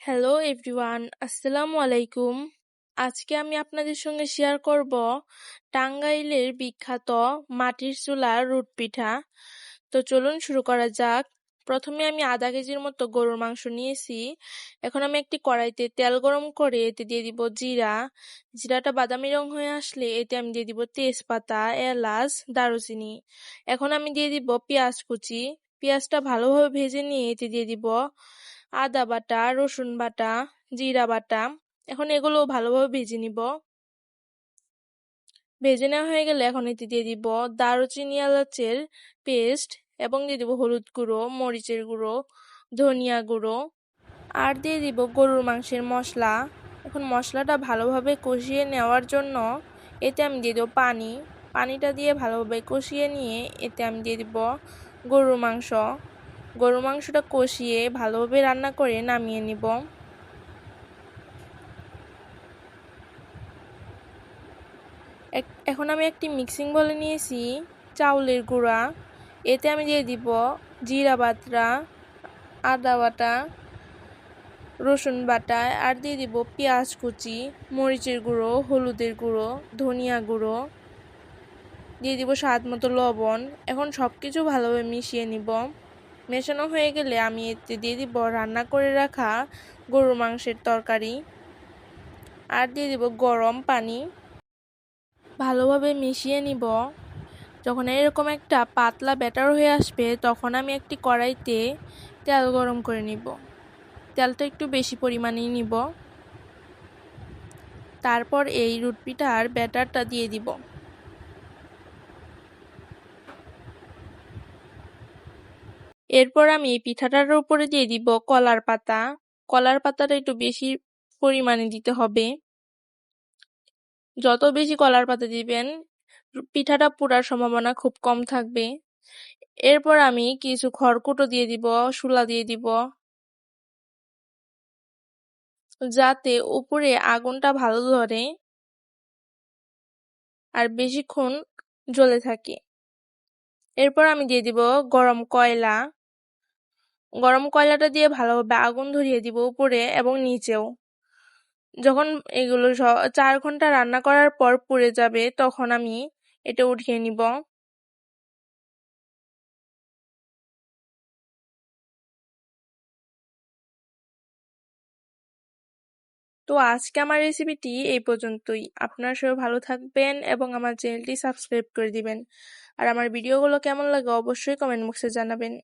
Hello everyone, আসসালামু আলাইকুম। আজকে আমি আপনাদের সঙ্গে শেয়ার করব টাঙ্গাইলের বিখ্যাত মাটির চুলার রুট পিঠা। তো চলুন শুরু করা যাক। প্রথমে আমি আধা কেজির মতো গরুর মাংস নিয়েছি। এখন আমি একটি কড়াইতে তেল গরম করে এতে দিয়ে দিব জিরাটা বাদামি রং হয়ে আসলে এতে আমি দিয়ে দিব তেজপাতা, এলাচ, দারুচিনি। এখন আমি দিয়ে দিব পেঁয়াজ কুচি। পেঁয়াজটা ভালোভাবে ভেজে নিয়ে এতে দিয়ে দিব আদা বাটা, রসুন বাটা, জিরা বাটা। এখন এগুলো ভালোভাবে ভেজে নিব। ভেজে নেওয়া হয়ে গেলে এখন এতে দিয়ে দিব দারুচিনি, এলাচের পেস্ট এবং দিয়ে দিব হলুদ গুঁড়ো, মরিচের গুঁড়ো, ধনিয়া গুঁড়ো আর দিয়ে দিব গরুর মাংসের মশলা। এখন মশলাটা ভালোভাবে কষিয়ে নেওয়ার জন্য এতে আমি দিয়ে দেবো পানি। পানিটা দিয়ে ভালোভাবে কষিয়ে নিয়ে এতে আমি দিয়ে দিব গরুর মাংস। গরুর মাংসটা কষিয়ে ভালোভাবে রান্না করে নামিয়ে নিব। এখন আমি একটি মিক্সিং বলে নিয়েছি চাউলের গুঁড়া। এতে আমি দিয়ে দিব জিরা বাটা, আদা বাটা, রসুন বাটা আর দিয়ে দিব পেঁয়াজ কুচি, মরিচের গুঁড়ো, হলুদের গুঁড়ো, ধনিয়া গুঁড়ো, দিয়ে দিব স্বাদ মতো লবণ। এখন সব কিছু ভালোভাবে মিশিয়ে নিব। মেশানো হয়ে গেলে আমি এতে দিয়ে দিব রান্না করে রাখা গরুর মাংসের তরকারি আর দিয়ে দিব গরম পানি। ভালোভাবে মিশিয়ে নিব। যখন এরকম একটা পাতলা ব্যাটার হয়ে আসবে তখন আমি একটি কড়াইতে তেল গরম করে নিব। তেলটা একটু বেশি পরিমাণেই নিব। তারপর এই রুট পিঠার ব্যাটারটা দিয়ে দিব। এরপর আমি এই পিঠাটার উপরে দিয়ে দিব কলার পাতা। কলার পাতাটা একটু বেশি পরিমাণে দিতে হবে। যত বেশি কলার পাতা দিবেন পিঠাটা পুরার সম্ভাবনা খুব কম থাকবে। এরপর আমি কিছু খড়কুটো দিয়ে দিব, শূলা দিয়ে দিব, যাতে উপরে আগুনটা ভালো ধরে আর বেশিক্ষণ জ্বলে থাকে। এরপর আমি দিয়ে দিব গরম কয়লা। গরম কয়লাটা দিয়ে ভালোভাবে আগুন ধরিয়ে দিব উপরে এবং নিচেও। যখন এগুলো 4 ঘন্টা রান্না করার পর পুড়ে যাবে তখন আমি এটা উঠিয়ে নিব। তো আজকে আমার রেসিপিটি এই পর্যন্তই। আপনারা সবাই ভালো থাকবেন এবং আমার চ্যানেলটি সাবস্ক্রাইব করে দিবেন। আর আমার ভিডিওগুলো কেমন লাগে অবশ্যই কমেন্ট বক্সে জানাবেন।